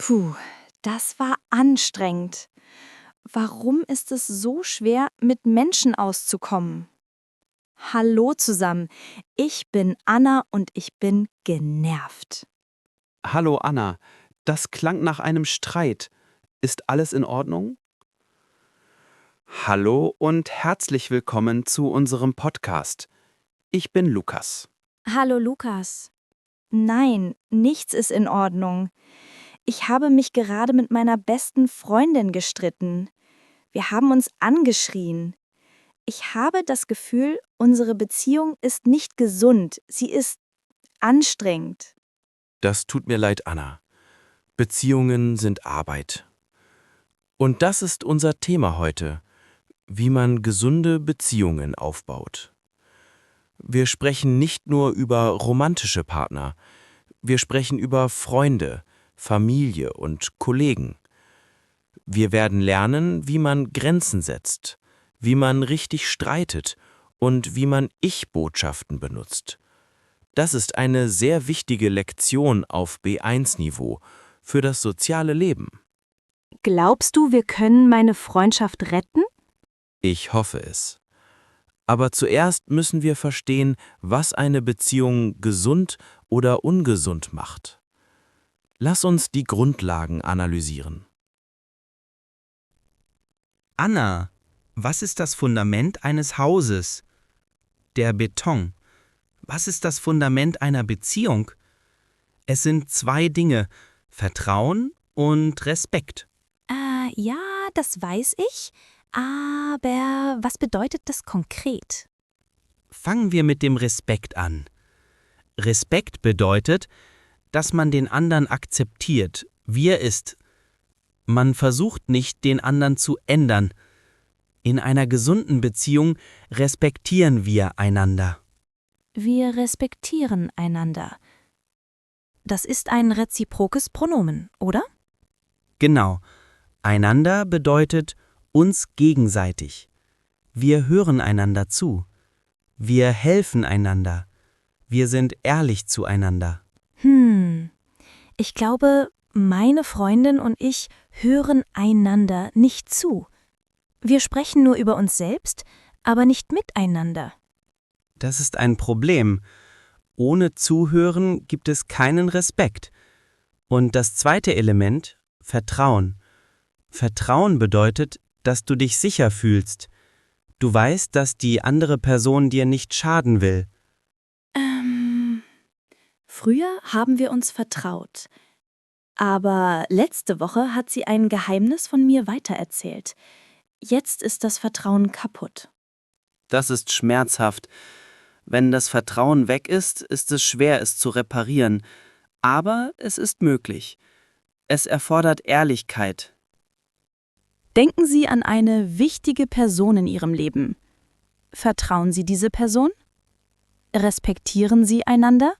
Puh, das war anstrengend. Warum ist es so schwer, mit Menschen auszukommen? Hallo zusammen, ich bin Anna und ich bin genervt. Hallo Anna, das klang nach einem Streit. Ist alles in Ordnung? Hallo und herzlich willkommen zu unserem Podcast. Ich bin Lukas. Hallo Lukas. Nein, nichts ist in Ordnung. Ich habe mich gerade mit meiner besten Freundin gestritten. Wir haben uns angeschrien. Ich habe das Gefühl, unsere Beziehung ist nicht gesund, sie ist anstrengend. Das tut mir leid, Anna. Beziehungen sind Arbeit. Und das ist unser Thema heute, wie man gesunde Beziehungen aufbaut. Wir sprechen nicht nur über romantische Partner, wir sprechen über Freunde, Familie und Kollegen. Wir werden lernen, wie man Grenzen setzt, wie man richtig streitet und wie man Ich-Botschaften benutzt. Das ist eine sehr wichtige Lektion auf B1-Niveau für das soziale Leben. Glaubst du, wir können meine Freundschaft retten? Ich hoffe es. Aber zuerst müssen wir verstehen, was eine Beziehung gesund oder ungesund macht. Lass uns die Grundlagen analysieren. Anna, was ist das Fundament eines Hauses? Der Beton. Was ist das Fundament einer Beziehung? Es sind zwei Dinge, Vertrauen und Respekt. Ja, das weiß ich. Aber was bedeutet das konkret? Fangen wir mit dem Respekt an. Respekt bedeutet, dass man den anderen akzeptiert, wie er ist. Man versucht nicht, den anderen zu ändern. In einer gesunden Beziehung respektieren wir einander. Wir respektieren einander. Das ist ein reziprokes Pronomen, oder? Genau. Einander bedeutet uns gegenseitig. Wir hören einander zu. Wir helfen einander. Wir sind ehrlich zueinander. Ich glaube, meine Freundin und ich hören einander nicht zu. Wir sprechen nur über uns selbst, aber nicht miteinander. Das ist ein Problem. Ohne Zuhören gibt es keinen Respekt. Und das zweite Element, Vertrauen. Vertrauen bedeutet, dass du dich sicher fühlst. Du weißt, dass die andere Person dir nicht schaden will. Früher haben wir uns vertraut. Aber letzte Woche hat sie ein Geheimnis von mir weitererzählt. Jetzt ist das Vertrauen kaputt. Das ist schmerzhaft. Wenn das Vertrauen weg ist, ist es schwer, es zu reparieren. Aber es ist möglich. Es erfordert Ehrlichkeit. Denken Sie an eine wichtige Person in Ihrem Leben. Vertrauen Sie diese Person? Respektieren Sie einander?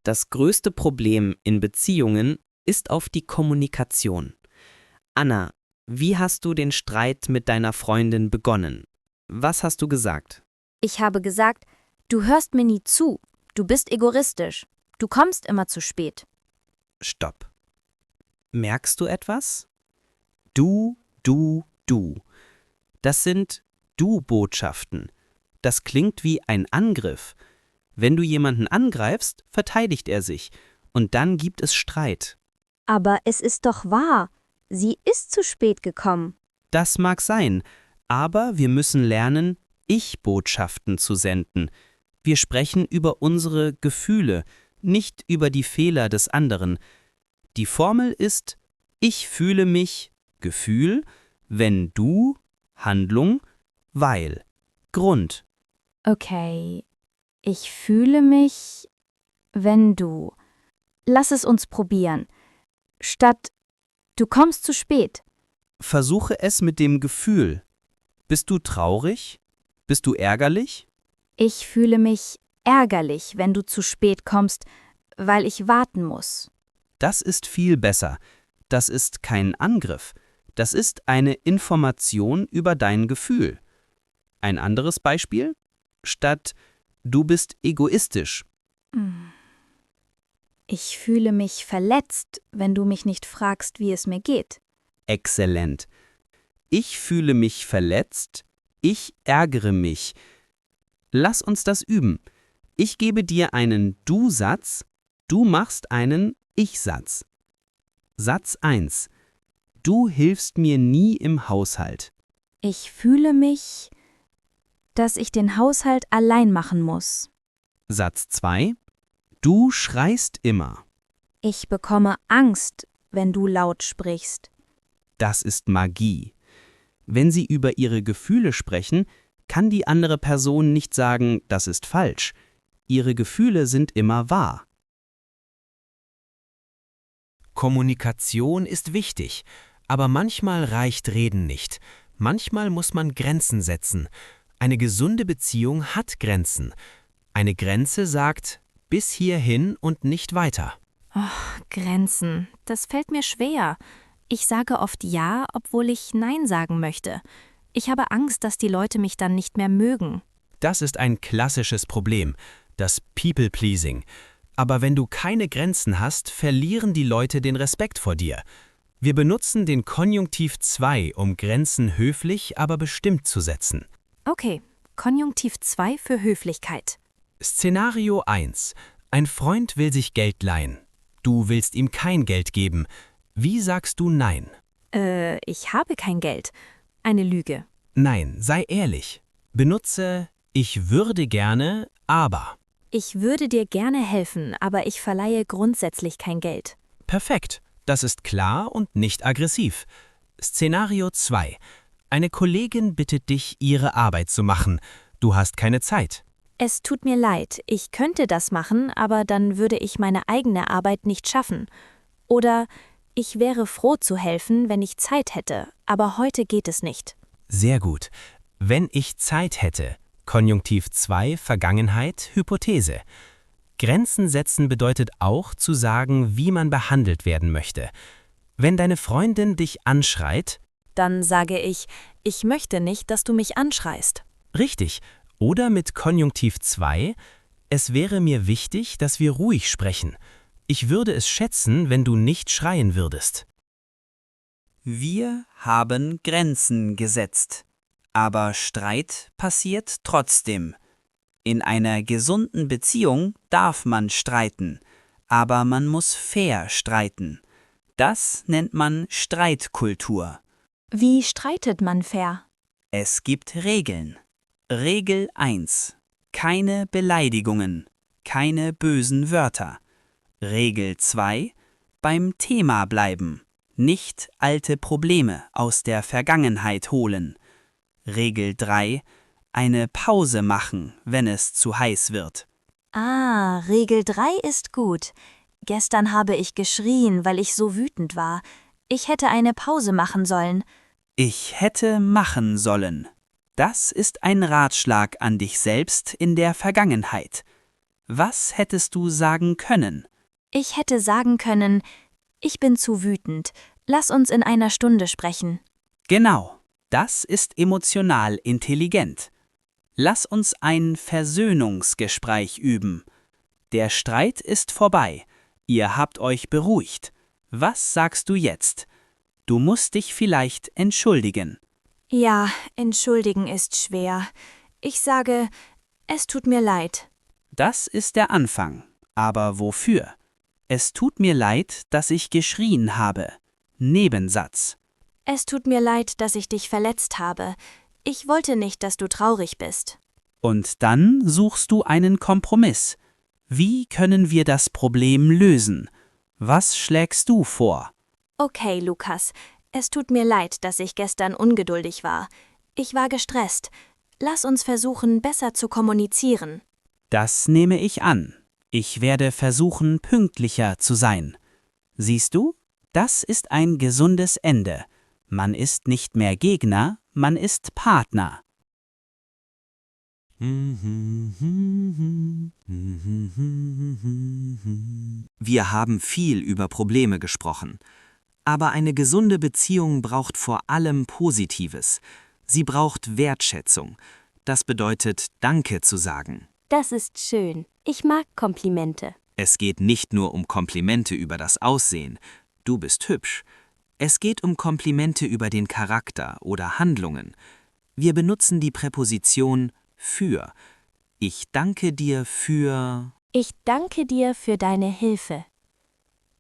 Das größte Problem in Beziehungen ist auf die Kommunikation. Anna, wie hast du den Streit mit deiner Freundin begonnen? Was hast du gesagt? Ich habe gesagt, du hörst mir nie zu. Du bist egoistisch. Du kommst immer zu spät. Stopp. Merkst du etwas? Du. Das sind Du-Botschaften. Das klingt wie ein Angriff. Wenn du jemanden angreifst, verteidigt er sich. Und dann gibt es Streit. Aber es ist doch wahr. Sie ist zu spät gekommen. Das mag sein, aber wir müssen lernen, Ich-Botschaften zu senden. Wir sprechen über unsere Gefühle, nicht über die Fehler des anderen. Die Formel ist, ich fühle mich, Gefühl, wenn du, Handlung, weil, Grund. Okay, ich fühle mich, wenn du. Lass es uns probieren. Statt du kommst zu spät. Versuche es mit dem Gefühl. Bist du traurig? Bist du ärgerlich? Ich fühle mich ärgerlich, wenn du zu spät kommst, weil ich warten muss. Das ist viel besser. Das ist kein Angriff. Das ist eine Information über dein Gefühl. Ein anderes Beispiel? Statt Du bist egoistisch. Ich fühle mich verletzt, wenn du mich nicht fragst, wie es mir geht. Exzellent. Ich fühle mich verletzt. Ich ärgere mich. Lass uns das üben. Ich gebe dir einen Du-Satz. Du machst einen Ich-Satz. Satz 1. Du hilfst mir nie im Haushalt. Ich fühle mich, dass ich den Haushalt allein machen muss. Satz 2. Du schreist immer. Ich bekomme Angst, wenn du laut sprichst. Das ist Magie. Wenn Sie über Ihre Gefühle sprechen, kann die andere Person nicht sagen, das ist falsch. Ihre Gefühle sind immer wahr. Kommunikation ist wichtig, aber manchmal reicht Reden nicht. Manchmal muss man Grenzen setzen. Eine gesunde Beziehung hat Grenzen. Eine Grenze sagt, bis hierhin und nicht weiter. Grenzen, das fällt mir schwer. Ich sage oft Ja, obwohl ich Nein sagen möchte. Ich habe Angst, dass die Leute mich dann nicht mehr mögen. Das ist ein klassisches Problem, das People-Pleasing. Aber wenn du keine Grenzen hast, verlieren die Leute den Respekt vor dir. Wir benutzen den Konjunktiv 2, um Grenzen höflich, aber bestimmt zu setzen. Okay, Konjunktiv 2 für Höflichkeit. Szenario 1. Ein Freund will sich Geld leihen. Du willst ihm kein Geld geben. Wie sagst du Nein? Ich habe kein Geld. Eine Lüge. Nein, sei ehrlich. Benutze ich würde gerne, aber. Ich würde dir gerne helfen, aber ich verleihe grundsätzlich kein Geld. Perfekt. Das ist klar und nicht aggressiv. Szenario 2. Eine Kollegin bittet dich, ihre Arbeit zu machen. Du hast keine Zeit. Es tut mir leid, ich könnte das machen, aber dann würde ich meine eigene Arbeit nicht schaffen. Oder ich wäre froh zu helfen, wenn ich Zeit hätte, aber heute geht es nicht. Sehr gut. Wenn ich Zeit hätte. Konjunktiv 2, Vergangenheit, Hypothese. Grenzen setzen bedeutet auch, zu sagen, wie man behandelt werden möchte. Wenn deine Freundin dich anschreit, Dann sage ich möchte nicht, dass du mich anschreist. richtig, oder mit Konjunktiv 2, es wäre mir wichtig, dass wir ruhig sprechen. Ich würde es schätzen, wenn du nicht schreien würdest. Wir haben Grenzen gesetzt. Aber Streit passiert trotzdem. In einer gesunden Beziehung darf man streiten, aber man muss fair streiten. Das nennt man Streitkultur. Wie streitet man fair? Es gibt Regeln. Regel 1. Keine Beleidigungen, keine bösen Wörter. Regel 2. Beim Thema bleiben, nicht alte Probleme aus der Vergangenheit holen. Regel 3. Eine Pause machen, wenn es zu heiß wird. Ah, Regel 3 ist gut. Gestern habe ich geschrien, weil ich so wütend war. Ich hätte eine Pause machen sollen. Ich hätte machen sollen. Das ist ein Ratschlag an dich selbst in der Vergangenheit. Was hättest du sagen können? Ich hätte sagen können, ich bin zu wütend. Lass uns in einer Stunde sprechen. Genau, das ist emotional intelligent. Lass uns ein Versöhnungsgespräch üben. Der Streit ist vorbei. Ihr habt euch beruhigt. Was sagst du jetzt? Du musst dich vielleicht entschuldigen. Ja, entschuldigen ist schwer. Ich sage, es tut mir leid. Das ist der Anfang. Aber wofür? Es tut mir leid, dass ich geschrien habe. Nebensatz. Es tut mir leid, dass ich dich verletzt habe. Ich wollte nicht, dass du traurig bist. Und dann suchst du einen Kompromiss. Wie können wir das Problem lösen? Was schlägst du vor? Okay, Lukas, es tut mir leid, dass ich gestern ungeduldig war. Ich war gestresst. Lass uns versuchen, besser zu kommunizieren. Das nehme ich an. Ich werde versuchen, pünktlicher zu sein. Siehst du? Das ist ein gesundes Ende. Man ist nicht mehr Gegner, man ist Partner. Wir haben viel über Probleme gesprochen. Aber eine gesunde Beziehung braucht vor allem Positives. Sie braucht Wertschätzung. Das bedeutet, Danke zu sagen. Das ist schön. Ich mag Komplimente. Es geht nicht nur um Komplimente über das Aussehen. Du bist hübsch. Es geht um Komplimente über den Charakter oder Handlungen. Wir benutzen die Präposition für. Ich danke dir für. Ich danke dir für deine Hilfe.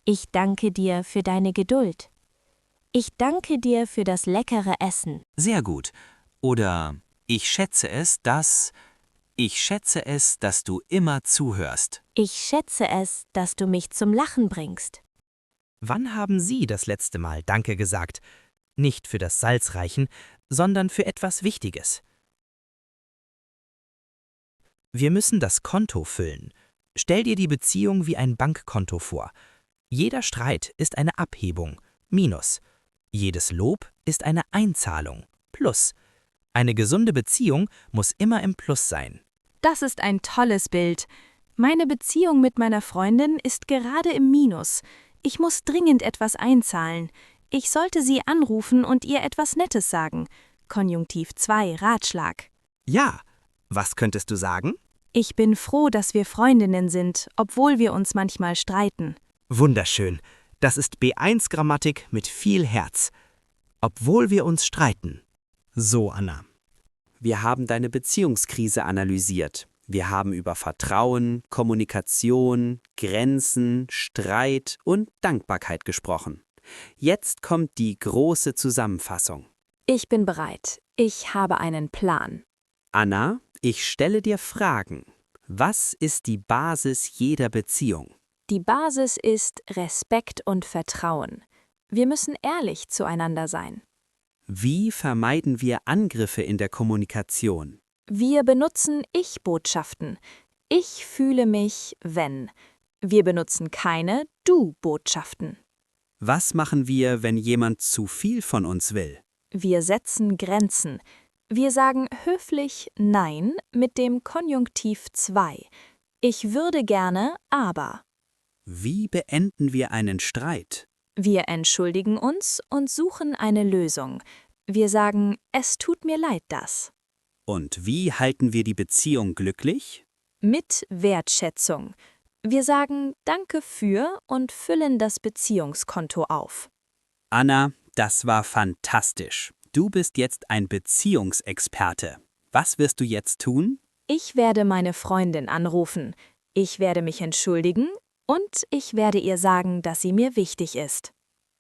Ich danke dir für deine Geduld. Ich danke dir für das leckere Essen. Sehr gut. Oder ich schätze es, dass. Ich schätze es, dass du immer zuhörst. Ich schätze es, dass du mich zum Lachen bringst. Wann haben Sie das letzte Mal Danke gesagt? Nicht für das Salzreichen, sondern für etwas Wichtiges. Wir müssen das Konto füllen. Stell dir die Beziehung wie ein Bankkonto vor. Jeder Streit ist eine Abhebung, Minus. Jedes Lob ist eine Einzahlung, Plus. Eine gesunde Beziehung muss immer im Plus sein. Das ist ein tolles Bild. Meine Beziehung mit meiner Freundin ist gerade im Minus. Ich muss dringend etwas einzahlen. Ich sollte sie anrufen und ihr etwas Nettes sagen. Konjunktiv 2, Ratschlag. Ja, was könntest du sagen? Ich bin froh, dass wir Freundinnen sind, obwohl wir uns manchmal streiten. Wunderschön. Das ist B1-Grammatik mit viel Herz. Obwohl wir uns streiten. So, Anna. Wir haben deine Beziehungskrise analysiert. Wir haben über Vertrauen, Kommunikation, Grenzen, Streit und Dankbarkeit gesprochen. Jetzt kommt die große Zusammenfassung. Ich bin bereit. Ich habe einen Plan. Anna, ich stelle dir Fragen. Was ist die Basis jeder Beziehung? Die Basis ist Respekt und Vertrauen. Wir müssen ehrlich zueinander sein. Wie vermeiden wir Angriffe in der Kommunikation? Wir benutzen Ich-Botschaften. Ich fühle mich, wenn. Wir benutzen keine Du-Botschaften. Was machen wir, wenn jemand zu viel von uns will? Wir setzen Grenzen. Wir sagen höflich Nein mit dem Konjunktiv 2. Ich würde gerne, aber. Wie beenden wir einen Streit? Wir entschuldigen uns und suchen eine Lösung. Wir sagen, es tut mir leid, dass. Und wie halten wir die Beziehung glücklich? Mit Wertschätzung. Wir sagen Danke für und füllen das Beziehungskonto auf. Anna, das war fantastisch. Du bist jetzt ein Beziehungsexperte. Was wirst du jetzt tun? Ich werde meine Freundin anrufen. Ich werde mich entschuldigen und ich werde ihr sagen, dass sie mir wichtig ist.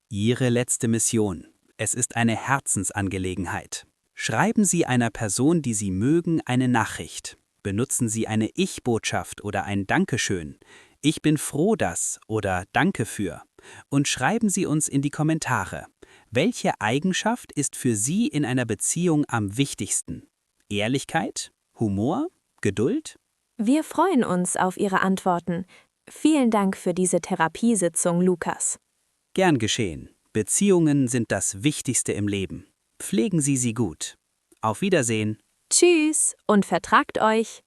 Ihre letzte Mission. Es ist eine Herzensangelegenheit. Schreiben Sie einer Person, die Sie mögen, eine Nachricht. Benutzen Sie eine Ich-Botschaft oder ein Dankeschön. Ich bin froh, dass oder Danke für. Und schreiben Sie uns in die Kommentare. Welche Eigenschaft ist für Sie in einer Beziehung am wichtigsten? Ehrlichkeit? Humor? Geduld? Wir freuen uns auf Ihre Antworten. Vielen Dank für diese Therapiesitzung, Lukas. Gern geschehen. Beziehungen sind das Wichtigste im Leben. Pflegen Sie sie gut. Auf Wiedersehen. Tschüss und vertragt euch.